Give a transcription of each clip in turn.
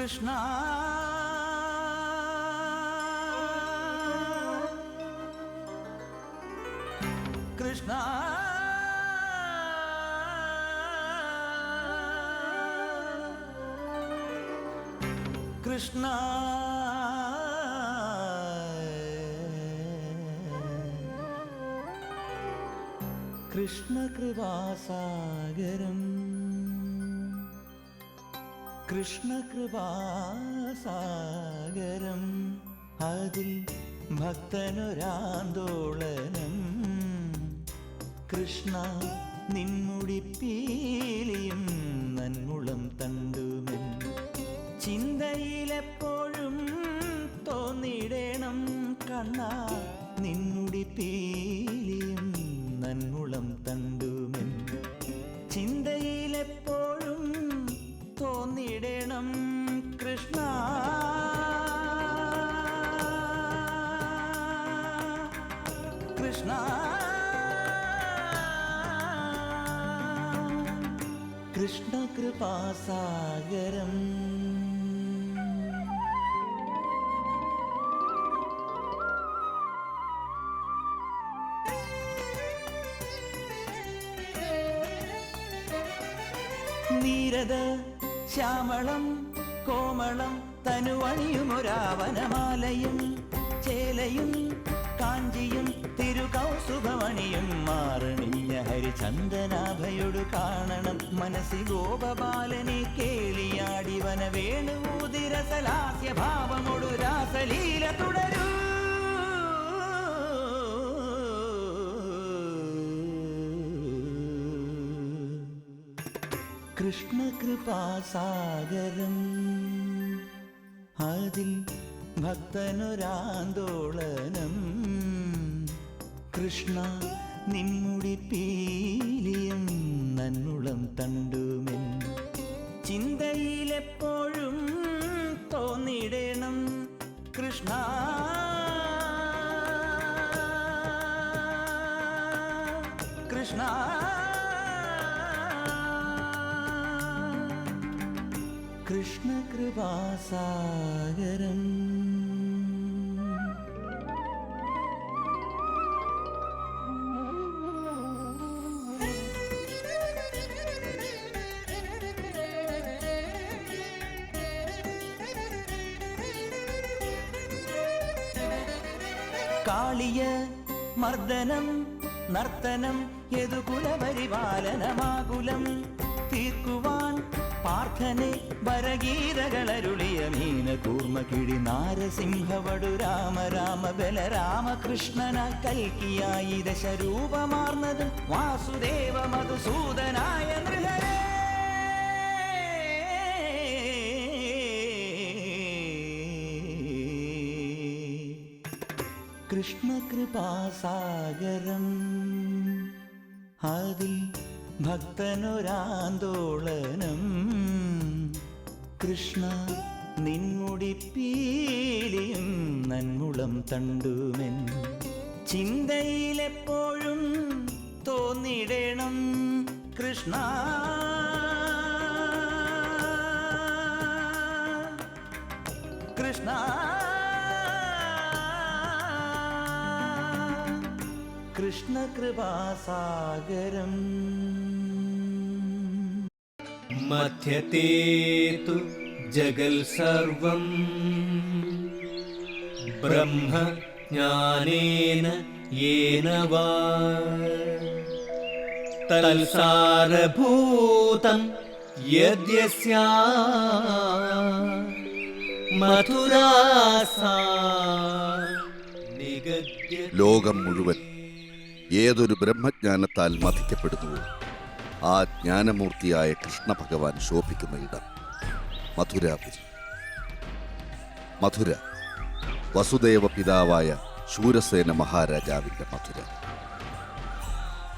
കൃഷ്ണ കൃഷ്ണ കൃഷ്ണ കൃഷ്ണകൃപാസാഗരം കൃഷ്ണകൃപാസാഗരം അതിൽ ഭക്തനൊരാന്തോളനം കൃഷ്ണ നിൻമുടിപ്പീലിയും നന്മുളം തണ്ടുമെൻ ചിന്തയിലെപ്പോഴും തോന്നിടണം കണ്ണ നിൻമുടിപ്പീലിയും നന്മുളം തണ്ടുമെൻ ചിന്തയിലെപ്പോഴും തോന്നിടണം കൃഷ്ണ കൃഷ്ണ കൃഷ്ണകൃപാസാഗരം നീരദ ശ്യാമളം കോമളം തനുവണിയുമൊരാവനമാലയും ചേലയും കാഞ്ചിയും തിരുകൗസുഭമണിയും മാറണിഞ്ഞ ഹരിചന്ദനാഭയോട് കാണണം മനസ്സി ഗോപബാലനെ കേളിയാടിവന വേണുതിരസലാസ്യ ഭാവമൊടു രാസലീല തുടരൂ കൃഷ്ണകൃപാസാഗരം അതിൽ ഭക്തനൊരാന്തോളനം കൃഷ്ണ നിൻമുടിപ്പീലിയും നന്മുളം തണ്ടുമെൻ ചിന്തയിലെപ്പോഴും തോന്നിടണം കൃഷ്ണ കൃഷ്ണ കൃഷ്ണകൃപാസാഗരം കാളിയ മർദ്ദനം നർത്തനം യദുകുലപരിപാലനമാകുലം തീർക്കുവാൻ പാർത്ഥനെ വരഗീതകളരുളിയ മീനകൂർമ്മ കിഴി നാരസിംഹവടു രാമ രാമ ബലരാമ കൃഷ്ണനായി കൽക്കിയായി ദശരൂപമാർന്നതും വാസുദേവ മധുസൂദനായ നൃഹരേ കൃഷ്ണകൃപാസാഗരം അതിൽ ഭക്തനൊരാന്തോളനം കൃഷ്ണ നിൻമുടിപ്പീലിയും നന്മുളം തണ്ടുമെൻ ചിന്തയിലെപ്പോഴും തോന്നിടണം കൃഷ്ണ കൃഷ്ണ കൃഷ്ണകൃപാസാഗരം മധ്യത്തെ തു ജഗൽ സർവം ബ്രഹ്മജ്ഞാനേന യേന വാ തൽസാരഭൂതം യദ്യസ്യാ മധുരാസാ നിഗദ്യ. ലോകം മുഴുവൻ ഏതൊരു ബ്രഹ്മജ്ഞാനത്താൽ മഥിക്കപ്പെടുന്നുവോ ആ ജ്ഞാനമൂർത്തിയായ കൃഷ്ണ ഭഗവാൻ ശോഭിക്കുന്ന ഇടം മഥുരാപുരി. മഥുര വസുദേവ പിതാവായ ശൂരസേന മഹാരാജാവിൻ്റെ മഥുര.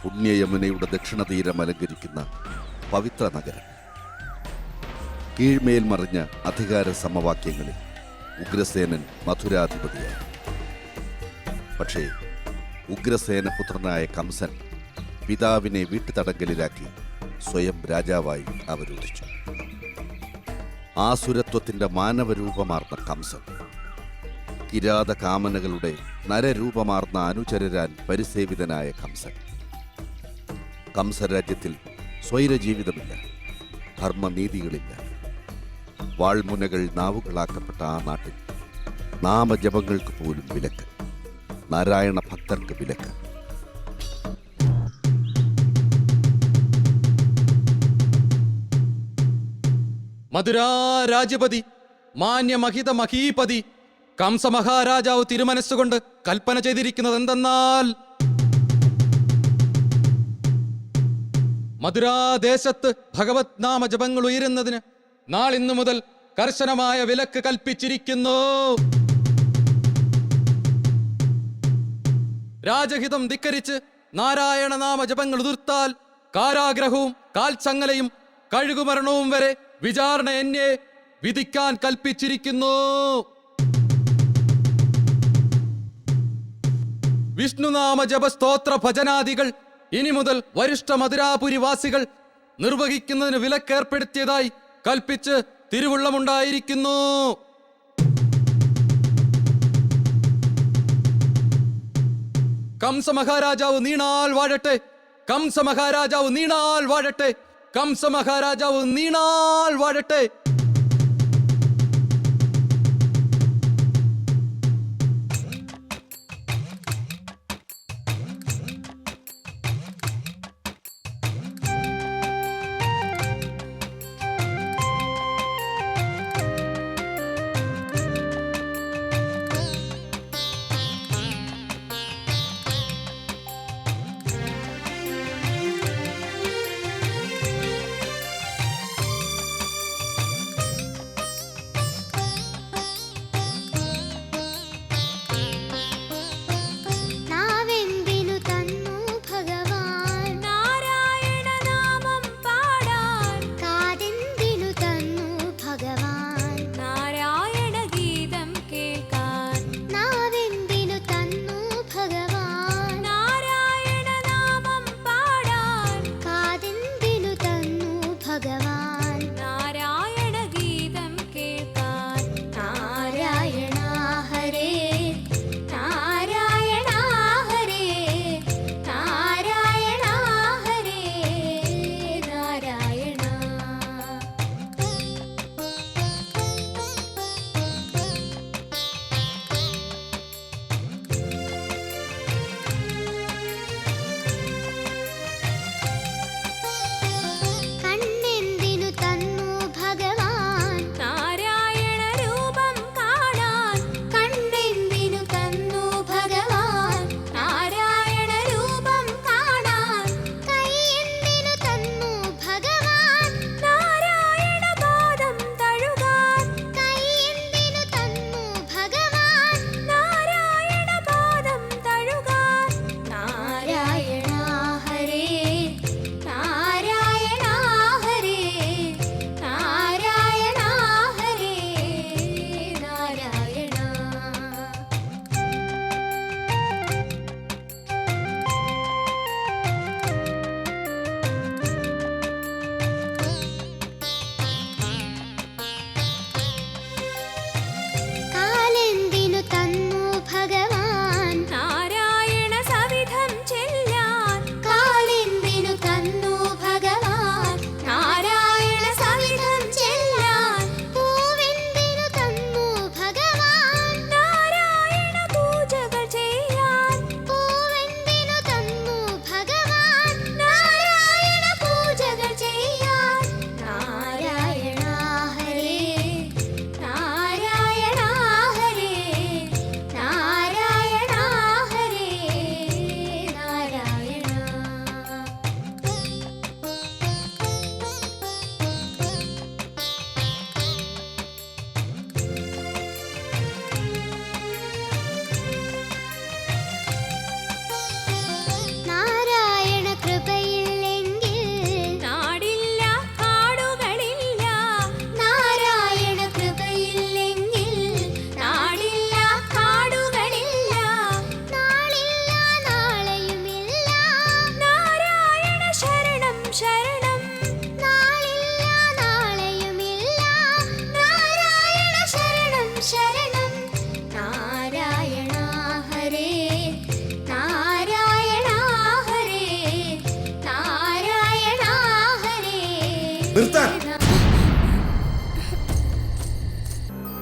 പുണ്യയമുനയുടെ ദക്ഷിണതീരം അലങ്കരിക്കുന്ന പവിത്ര നഗരം. കീഴ്മേൽ മറിഞ്ഞ അധികാര സമവാക്യങ്ങളിൽ ഉഗ്രസേനൻ മഥുരാധിപതിയായി. പക്ഷേ ഉഗ്രസേനപുത്രനായ കംസൻ പിതാവിനെ വീട്ടുതടങ്കലിലാക്കി സ്വയം രാജാവായി അവരോധിച്ചു. ആസുരത്വത്തിന്റെ മാനവരൂപമാർന്ന കംസൻ, കിരാത കാമനകളുടെ നരരൂപമാർന്ന അനുചരരാൻ പരിസേവിതനായ കംസൻ. കംസരാജ്യത്തിൽ സ്വൈരജീവിതമില്ല, ധർമ്മനീതികളില്ല. വാൾമുനകൾ നാവുകളാക്കപ്പെട്ട ആ നാട്ടിൽ നാമജപങ്ങൾക്ക് പോലും വിലക്ക്, നാരായണ ഭക്തർക്ക് വിലക്ക്. മധുരാരാജ്യപതി മാന്യമഹിത മഹീപതി കംസമഹാരാജാവ് തിരുമനസ്സുകൊണ്ട് കൽപ്പന ചെയ്തിരിക്കുന്നത് എന്തെന്നാൽ, മധുരാദേശത്ത് ഭഗവത് നാമജപങ്ങൾ ഉയരുന്നതിന് നാളിന്നു മുതൽ കർശനമായ വിലക്ക് കൽപ്പിച്ചിരിക്കുന്നു. രാജഹിതം ധിക്കരിച്ച് നാരായണ നാമജപങ്ങൾ ഉതിർത്താൽ കാരാഗ്രഹവും കാൽച്ചങ്ങലയും കഴുകുമരണവും വരെ വിചാരണ എന്നെ വിധിക്കാൻ കൽപ്പിച്ചിരിക്കുന്നു. വിഷ്ണുനാമ ജപസ്തോത്ര ഭജനാദികൾ ഇനി മുതൽ വരിഷ്ഠ മധുരാപുരിവാസികൾ നിർവഹിക്കുന്നതിന് വിലക്കേർപ്പെടുത്തിയതായി കൽപ്പിച്ച് തിരുവുള്ളമുണ്ടായിരിക്കുന്നു. കംസമഹാരാജാവ് നീണാൽ വാഴട്ടെ, കംസമഹാരാജാവ് നീണാൽ വാഴട്ടെ, കംസമഹാരാജാവ് നീണാൽ വാഴട്ടെ.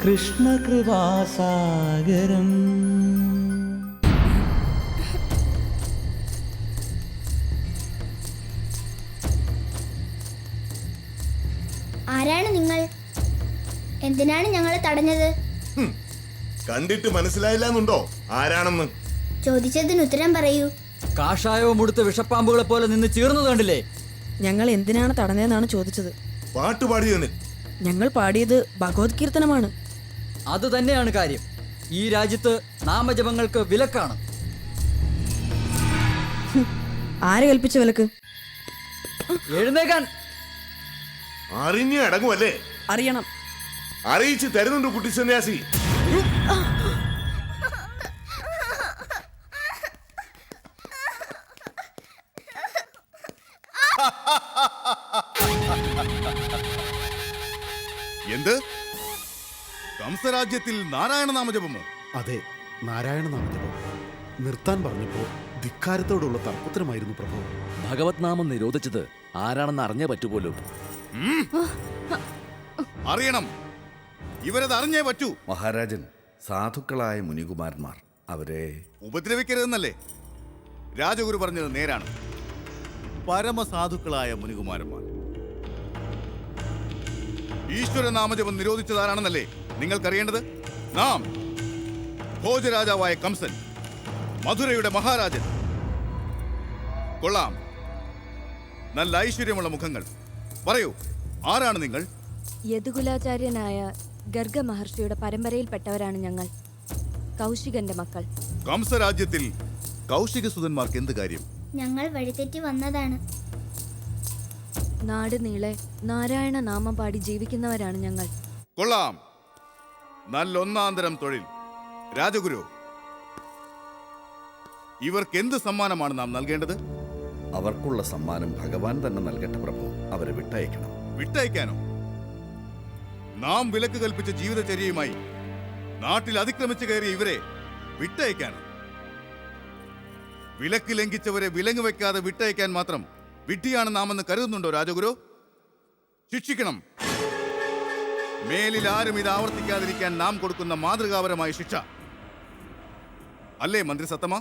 കൃഷ്ണകൃപാസാഗരം. ആരാണ് നിങ്ങൾ? എന്തിനാണ് ഞങ്ങളെ തടഞ്ഞത്? കണ്ടിട്ട് മനസ്സിലായില്ലെന്നുണ്ടോ ആരാണെന്ന്? ചോദിച്ചതിന് ഉത്തരം പറയൂ. കാഷായവും ഉടുത്ത വിഷപ്പാമ്പുകളെ പോലെ നിന്ന് ചീർന്നത് കണ്ടില്ലേ? ഞങ്ങൾ എന്തിനാണ് തടഞ്ഞതെന്നാണ് ചോദിച്ചത്. പാട്ട് പാടിയതിന്. ഞങ്ങൾ പാടിയത് ഭഗവത് കീർത്തനമാണ്. അത് തന്നെയാണ് കാര്യം. ഈ രാജ്യത്ത് നാമജപങ്ങൾക്ക് വിലക്കാണ്. ആര് കൽപ്പിച്ച വിലക്ക്? എഴുന്നേക്കാൻ. അറിഞ്ഞ് അടങ്ങുമല്ലേ? അറിയണം. അറിയിച്ച് തരുന്നുണ്ട് കുട്ടി സന്യാസി. എന്ത്? കംസരാജ്യത്തിൽ നാരായണ നാമജപമോ? അതെ, നാരായണ നാമജപം നിർത്താൻ പറഞ്ഞപ്പോ ധിക്കാരത്തോടുള്ള തർക്കുത്തരമായിരുന്നു പ്രഭു. ഭഗവത് നാമം നിരോധിച്ചത് ആരാണെന്ന് അറിഞ്ഞേ പറ്റുപോലോ. അറിയണം, ഇവരത് അറിഞ്ഞേ പറ്റൂ. മഹാരാജൻ, സാധുക്കളായ മുനികുമാരന്മാർ അവരെ ഉപദ്രവിക്കരുതെന്നല്ലേ രാജഗുരു പറഞ്ഞത്? നേരാണ്. പരമസാധുക്കളായ മുനികുമാരന്മാർ. ഈശ്വര നാമജപം നിരോധിച്ചതാരാണെന്നല്ലേ നിങ്ങൾക്കറിയേണ്ടത്? നാം ഭോജരാജാവായ കംസൻ, മധുരയുടെ മഹാരാജൻ. കൊള്ളാം, നല്ല ഐശ്വര്യമുള്ള മുഖങ്ങൾ. പറയൂ, ആരാണ് നിങ്ങൾ? യദുകുലാചാര്യനായ ഗർഗ മഹർഷിയുടെ പരമ്പരയിൽപ്പെട്ടവരാണ് ഞങ്ങൾ, കൗശികന്റെ മക്കൾ. കംസരാജ്യത്തിൽ കൗശികസുതന്മാർക്ക് എന്ത് കാര്യം? ഞങ്ങൾ വഴിതെറ്റി വന്നതാണ്. നാട് നീളെ നാരായണ നാമം പാടി ജീവിക്കുന്നവരാണ് ഞങ്ങൾ. കൊള്ളാം, നല്ലൊന്നാന്തരം തൊഴിൽ. രാജഗുരു, ഇവർക്ക് എന്ത് സമ്മാനമാണ് നാം നൽകേണ്ടത്? അവർക്കുള്ള സമ്മാനം ഭഗവാൻ തന്നെ നൽകട്ടെ പ്രഭു. അവരെ വിട്ടയക്കണം. വിട്ടയക്കാനോ? നാം വിലക്ക് കൽപ്പിച്ച ജീവിതചര്യയുമായി നാട്ടിൽ അതിക്രമിച്ചു കയറിയ ഇവരെ വിട്ടയക്കാനോ? വിലക്ക് ലംഘിച്ചവരെ വിലങ്ങ് വെക്കാതെ വിട്ടയക്കാൻ മാത്രം വിഡ്ഢിയാണ് നാമെന്ന് കരുതുന്നുണ്ടോ രാജഗുരു? ശിക്ഷിക്കണം. മേലിൽ ആരും ഇത് ആവർത്തിക്കാതിരിക്കാൻ നാം കൊടുക്കുന്ന മാതൃകാപരമായ ശിക്ഷ അല്ലേ മന്ത്രി സത്തമ?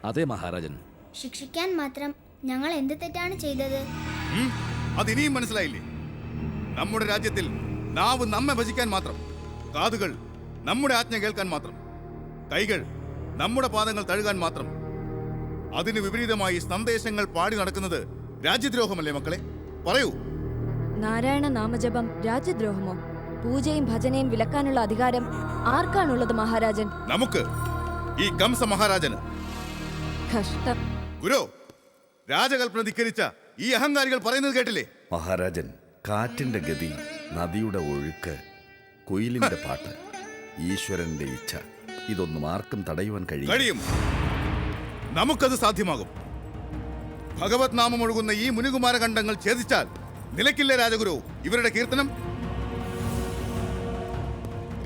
അതെ മഹാരാജൻ. ശിക്ഷിക്കാൻ മാത്രം ഞങ്ങൾ എന്ത് തെറ്റാണ് ചെയ്തത്? അതിനിയും മനസ്സിലായില്ലേ? നമ്മുടെ രാജ്യത്തിൽ നാവ് നമ്മെ ഭജിക്കാൻ മാത്രം, കാതുകൾ നമ്മുടെ ആജ്ഞ കേൾക്കാൻ മാത്രം, കൈകൾ നമ്മുടെ പാദങ്ങൾ തഴുകാൻ മാത്രം. അതിന് വിപരീതമായി സന്ദേശങ്ങൾ പാടി നടക്കുന്നത് രാജ്യദ്രോഹമല്ലേ മക്കളെ? പറയൂ. നാരായണ നാമജപം രാജ്യദ്രോഹമോ? പൂജയും ഭജനയും വിലക്കാനുള്ള അധികാരം ആർക്കാണുള്ളത് മഹാരാജൻ? നമുക്ക്, ഈ കംസ മഹാരാജന്. കഷ്ടം. ഗുരു, രാജകൽപ്പന ധിക്കരിച്ച ഈ അഹങ്കാരികൾ പറയുന്നത് കേട്ടില്ലേ? മഹാരാജൻ, കാറ്റിന്റെ ഗതി, നദിയുടെ ഒഴുക്ക്, കുയിലിന്റെ പാട്ട്, ഈശ്വരന്റെ ഇച്ഛ, ഇതൊന്നും ആർക്കും തടയുവാൻ കഴിയും. നമുക്കത് സാധ്യമാകും. ഭഗവത് നാമം ഒഴുകുന്ന ഈ മുനികുമാരഖണ്ഡങ്ങൾ ഛേദിച്ചാൽ നിലയ്ക്കില്ലേ രാജഗുരു ഇവരുടെ കീർത്തനം?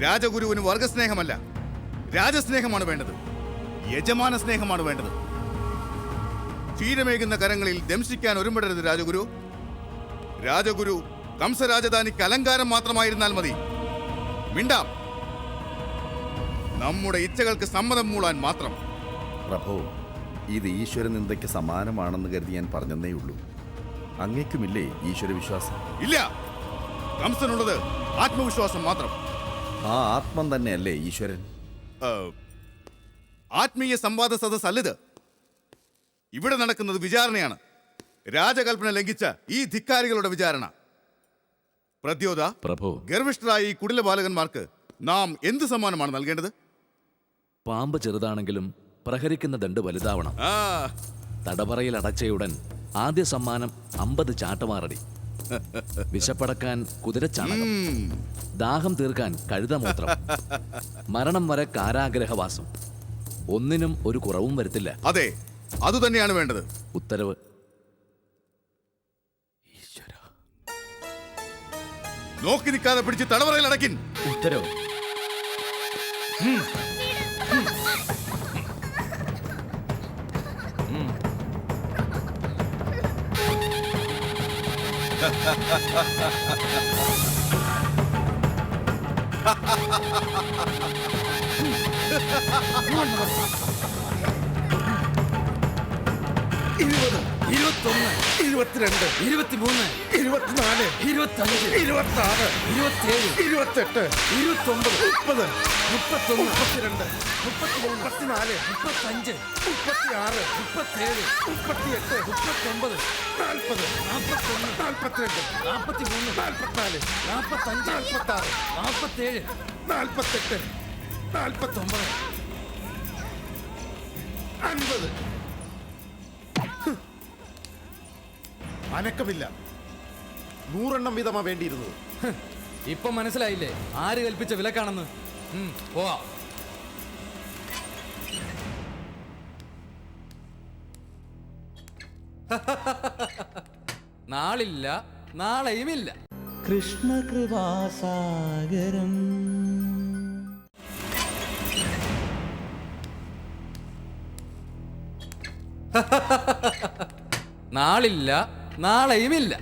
രാജഗുരുവിന് വർഗസ്നേഹമല്ല, രാജസ്നേഹമാണ് വേണ്ടത്. യജമാന സ്നേഹമാണ് വേണ്ടത്. ക്ഷീരമേകുന്ന കരങ്ങളിൽ ദംശിക്കാൻ ഒരുമ്പെടരുത് രാജഗുരു. രാജഗുരു കംസരാജധാനിക്ക് അലങ്കാരം മാത്രമായിരുന്നാൽ മതി. മിണ്ടാം. നമ്മുടെ ഇച്ഛകൾക്ക് സമ്മതം മൂളാൻ മാത്രം. പ്രഭു, ഇത് ഈശ്വര നിന്ദയ്ക്ക് സമാനമാണെന്ന് കരുതി ഞാൻ പറഞ്ഞതേ ഉള്ളൂ. അങ്ങേക്കുമില്ലേ ഈശ്വര വിശ്വാസം? ഇല്ല, കംസനുള്ളത് ആത്മവിശ്വാസം മാത്രം. ആ ആത്മം തന്നെയല്ലേ ഈശ്വരൻ? ആത്മീയ സംവാദ സദസ് അല്ലിത്. ഇവിടെ നടക്കുന്നത് വിചാരണയാണ്. രാജകൽപ്പന ലംഘിച്ച ഈ ധിക്കാരികളുടെ വിചാരണ. പ്രദ്യോത, പ്രഭു, ഗർവിഷ്ഠരായ ഈ കുടില ബാലകന്മാർക്ക് നാം എന്ത് സമ്മാനമാണ് നൽകേണ്ടത്? പാമ്പ് ചെറുതാണെങ്കിലും പ്രഹരിക്കുന്ന ദണ്ട് വലുതാവണം. തടവറയിൽ അടച്ചയുടൻ ആദ്യ സമ്മാനം 50 ചാട്ടമാറടി, വിശപ്പടക്കാൻ കുതിരച്ചാണകം, ദാഹം തീർക്കാൻ കഴുതമൂത്രം, മരണം വരെ കാരാഗ്രഹവാസം. ഒന്നിനും ഒരു കുറവും വരുത്തില്ല. അതെ, അതുതന്നെയാണ് വേണ്ടത്. ഉത്തരവ്. നോക്കി നിൽക്കാതെ പിടിച്ച് തടവറയിൽ അടക്കിൻ. ഉത്തരവ്. അനക്കമില്ല. 100 വീതമാ വേണ്ടിയിരുന്നത്. ഇപ്പൊ മനസ്സിലായില്ലേ ആര് കൽപ്പിച്ച വിലക്കാണെന്ന്? പോവാ. നാളില്ല, നാളെയുമില്ല. കൃഷ്ണകൃപാസാഗരം. നാളില്ല, നാളെയുമില്ല.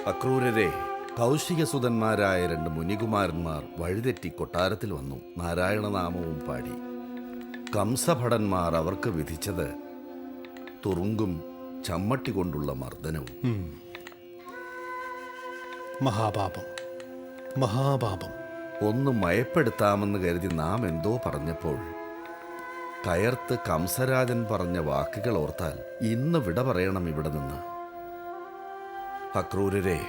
അക്രൂരരെ, കൗശികസുതന്മാരായ 2 മുനികുമാരന്മാർ വഴിതെറ്റി കൊട്ടാരത്തിൽ വന്നു നാരായണനാമവും പാടി. കംസഭടന്മാർ അവർക്ക് വിധിച്ചത് തുറുങ്കും ചമ്മട്ടി കൊണ്ടുള്ള മർദ്ദനവും. മഹാപാപം, മഹാപാപം. ഒന്ന് മയപ്പെടുത്താമെന്ന് കരുതി നാം എന്തോ പറഞ്ഞപ്പോൾ കയർത്ത് കംസരാജൻ പറഞ്ഞ വാക്കുകൾ ഓർത്താൽ ഇന്ന് വിട പറയണം ഇവിടെ നിന്ന്. അക്രൂരരെ,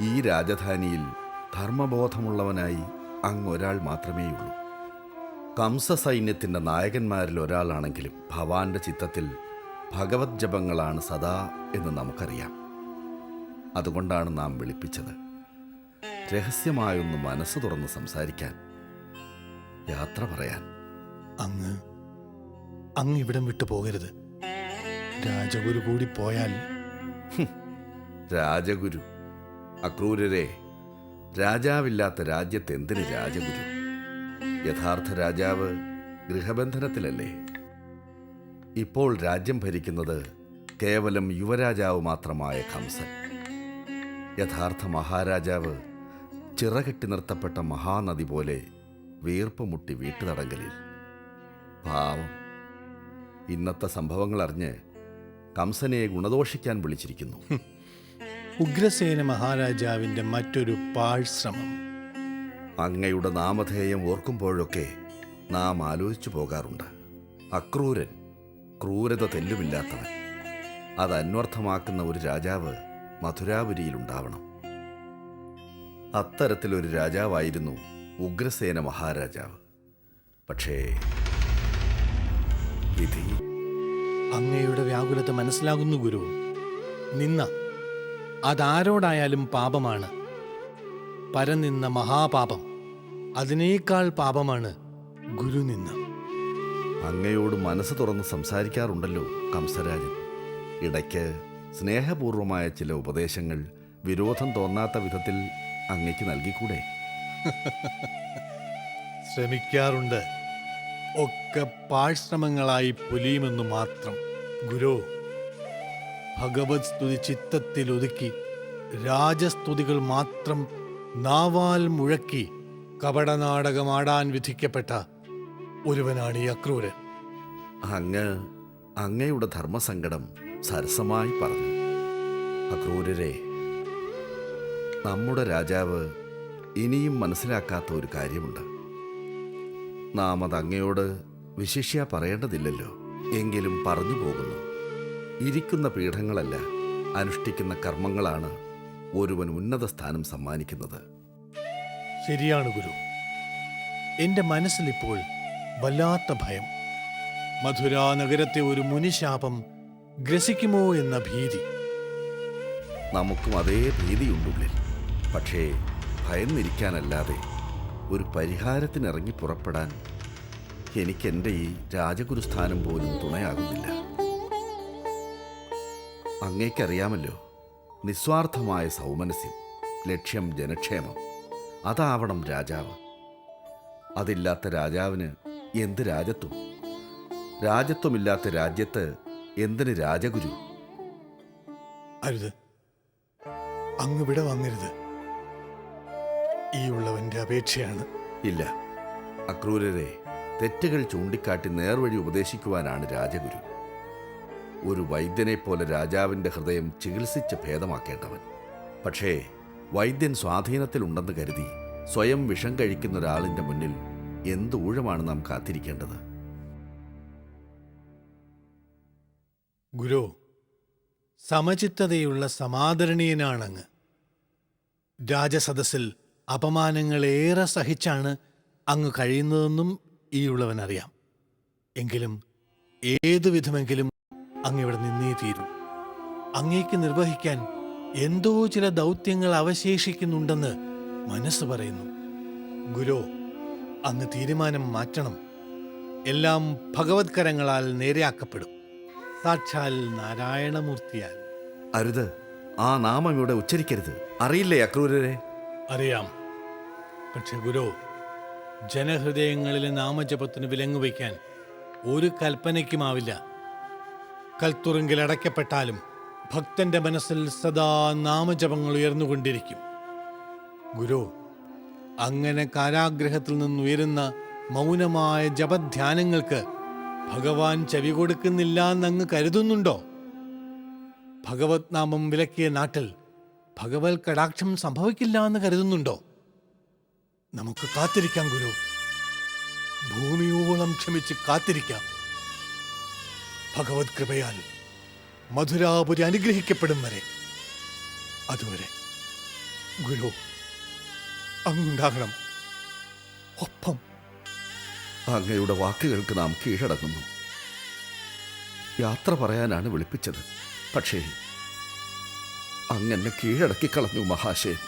ഈ രാജധാനിയിൽ ധർമ്മബോധമുള്ളവനായി അങ്ങൊരാൾ മാത്രമേയുള്ളൂ. കംസ സൈന്യത്തിൻ്റെ നായകന്മാരിൽ ഒരാളാണെങ്കിലും ഭവാന്റെ ചിത്തത്തിൽ ഭഗവത് ജപങ്ങളാണ് സദാ എന്ന് നമുക്കറിയാം. അതുകൊണ്ടാണ് നാം വിളിപ്പിച്ചത്. രഹസ്യമായൊന്ന് മനസ്സ് തുറന്ന് സംസാരിക്കാൻ, യാത്ര പറയാൻ. അങ്ങ് ഇവിടം വിട്ടു പോകരുത്. രാജഗുരു കൂടി പോയാൽ. രാജഗുരു? അക്രൂരരെ, രാജാവില്ലാത്ത രാജ്യത്ത് എന്തിന് രാജഗുരു? യഥാർത്ഥ രാജാവ് ഗൃഹബന്ധനത്തിലല്ലേ? ഇപ്പോൾ രാജ്യം ഭരിക്കുന്നത് കേവലം യുവരാജാവ് മാത്രമായ കംസൻ. യഥാർത്ഥ മഹാരാജാവ് ചിറകെട്ടി നിർത്തപ്പെട്ട മഹാനദി പോലെ വീർപ്പ് മുട്ടി വീട്ടുതടങ്കലിൽ. പാവം, ഇന്നത്തെ സംഭവങ്ങൾ അറിഞ്ഞ് കംസനെ ഗുണദോഷിക്കാൻ വിളിച്ചിരിക്കുന്നു. ഉഗ്രസേന മഹാരാജാവിന്റെ മറ്റൊരു പാഴ്ശ്രമം. അങ്ങയുടെ നാമധേയം ഓർക്കുമ്പോഴൊക്കെ നാം ആലോചിച്ചു പോകാറുണ്ട്. അക്രൂരൻ, ക്രൂരത തെല്ലുമില്ലാത്തവൻ. അത് അന്വർത്ഥമാക്കുന്ന ഒരു രാജാവ് മധുരാപുരിയിലുണ്ടാവണം. അത്തരത്തിലൊരു രാജാവായിരുന്നു ഉഗ്രസേന മഹാരാജാവ്. പക്ഷേ വിധി. അങ്ങയുടെ വ്യാകുലത മനസ്സിലാകുന്നു ഗുരു. നിന്ന അതാരോടായാലും പാപമാണ്. പരനിന്ന മഹാപാപം. അതിനേക്കാൾ പാപമാണ് ഗുരുനിന്ന. അങ്ങയോട് മനസ്സ് തുറന്ന് സംസാരിക്കാറുണ്ടല്ലോ കംസരാജൻ. ഇടയ്ക്ക് സ്നേഹപൂർവമായ ചില ഉപദേശങ്ങൾ വിരോധം തോന്നാത്ത വിധത്തിൽ അങ്ങയ്ക്ക് നൽകിക്കൂടെ? ശ്രമിക്കാറുണ്ട്. ഒക്കെ പാഴ്ശ്രമങ്ങളായി പൊലിയുമെന്നു മാത്രം. ഗുരു, ഭഗവത് സ്തുതി ചിത്തത്തിൽ ഒതുക്കി രാജസ്തുതികൾ മാത്രം നാവാൽ മുഴക്കി കപടനാടകമാടാൻ വിധിക്കപ്പെട്ട ഒരുവനാണ് ഈ അക്രൂരൻ. അങ്ങയുടെ ധർമ്മസങ്കടം സരസമായി പറഞ്ഞു. അക്രൂരരെ, നമ്മുടെ രാജാവ് ഇനിയും മനസ്സിലാക്കാത്ത ഒരു കാര്യമുണ്ട്. നാം അത് അങ്ങയോട് വിശിഷ്യ പറയേണ്ടതില്ലല്ലോ. എങ്കിലും പറഞ്ഞു പോകുന്നു. ഇരിക്കുന്ന പീഠങ്ങളല്ല, അനുഷ്ഠിക്കുന്ന കർമ്മങ്ങളാണ് ഒരുവൻ ഉന്നത സ്ഥാനം സമ്മാനിക്കുന്നത്. ശരിയാണ് ഗുരു. എന്റെ മനസ്സിലിപ്പോൾ വല്ലാത്ത ഭയം. മധുരാ നഗരത്തെ ഒരു മുനിശാപം ഗ്രസിക്കുമോ എന്ന ഭീതി. നമുക്കും അതേ ഭീതിയുണ്ടുള്ളിൽ. പക്ഷേ ഭയന്നിരിക്കാനല്ലാതെ ഒരു പരിഹാരത്തിനിറങ്ങി പുറപ്പെടാൻ എനിക്കെൻ്റെ ഈ രാജഗുരുസ്ഥാനം പോലും തുണയാകുന്നില്ല. അങ്ങേക്കറിയാമല്ലോ, നിസ്വാർത്ഥമായ സൗമനസ്യം, ലക്ഷ്യം ജനക്ഷേമം, അതാവണം രാജാവ്. അതില്ലാത്ത രാജാവിന് എന്ത് രാജത്വം? രാജത്വമില്ലാത്ത രാജ്യത്ത് എന്തിന് രാജഗുരു? അരുത്, അങ്ങ് ഇവിടെ വന്നരുത്. ഈ ഉള്ളവന്റെ അപേക്ഷയാണ്. ഇല്ല അക്രൂരരെ, തെറ്റുകൾ ചൂണ്ടിക്കാട്ടി നേർവഴി ഉപദേശിക്കുവാനാണ് രാജഗുരു. ഒരു വൈദ്യനെപ്പോലെ രാജാവിൻ്റെ ഹൃദയം ചികിത്സിച്ച് ഭേദമാക്കേണ്ടവൻ. പക്ഷേ വൈദ്യൻ സ്വാധീനത്തിലുണ്ടെന്ന് കരുതി സ്വയം വിഷം കഴിക്കുന്ന ഒരാളിൻ്റെ മുന്നിൽ എന്ത് ഊഴമാണ് നാം കാത്തിരിക്കേണ്ടത്? ഗുരു, സമചിത്തതയുള്ള സമാദരണീയനാണങ്ങ്. രാജസദസ്സിൽ അപമാനങ്ങളേറെ സഹിച്ചാണ് അങ്ങ് കഴിയുന്നതെന്നും ഈ ഉള്ളവനറിയാം. എങ്കിലും ഏതു വിധമെങ്കിലും അങ്ങിവിടെ നിന്നേ തീരും. അങ്ങേക്ക് നിർവഹിക്കാൻ എന്തോ ചില ദൗത്യങ്ങൾ അവശേഷിക്കുന്നുണ്ടെന്ന് മനസ്സ് പറയുന്നു. ഗുരു, അങ്ങ് തീരുമാനം മാറ്റണം. എല്ലാം ഭഗവത്കരങ്ങളാൽ നേരെയാക്കപ്പെടും. സാക്ഷാൽ നാരായണമൂർത്തിയാൽ. അരുത്, ആ നാമം ഇവിടെ ഉച്ചരിക്കരുത്. അറിയില്ലേ അക്രൂരരെ? അറിയാം. പക്ഷെ ഗുരു, ജനഹൃദയങ്ങളിലെ നാമജപത്തിന് വിലങ്ങുവയ്ക്കാൻ ഒരു കൽപ്പനയ്ക്കുമാവില്ല. കൽത്തുറുങ്കിൽ അടയ്ക്കപ്പെട്ടാലും ഭക്തന്റെ മനസ്സിൽ സദാ നാമജപങ്ങൾ ഉയർന്നുകൊണ്ടിരിക്കും. ഗുരു, അങ്ങനെ കാരാഗ്രഹത്തിൽ നിന്നുയരുന്ന മൗനമായ ജപധ്യാനങ്ങൾക്ക് ഭഗവാൻ ചെവി കൊടുക്കുന്നില്ല എന്നങ്ങ് കരുതുന്നുണ്ടോ? ഭഗവത് നാമം വിലക്കിയ നാട്ടിൽ ഭഗവത് കടാക്ഷം സംഭവിക്കില്ല എന്ന് കരുതുന്നുണ്ടോ? നമുക്ക് കാത്തിരിക്കാം ഗുരു, ഭൂമിയോളം ക്ഷമിച്ച് കാത്തിരിക്കാം. ഭഗവത് കൃപയാൽ മധുരാപുരി അനുഗ്രഹിക്കപ്പെടും വരെ. അതുവരെ ഗുരു അങ്ങുണ്ടാകണം, ഒപ്പം. അങ്ങയുടെ വാക്കുകൾക്ക് നാം കീഴടങ്ങുന്നു. യാത്ര പറയാനാണ് വിളിപ്പിച്ചത്. പക്ഷേ അങ്ങനെ കീഴടക്കി കളഞ്ഞു മഹാശയൻ.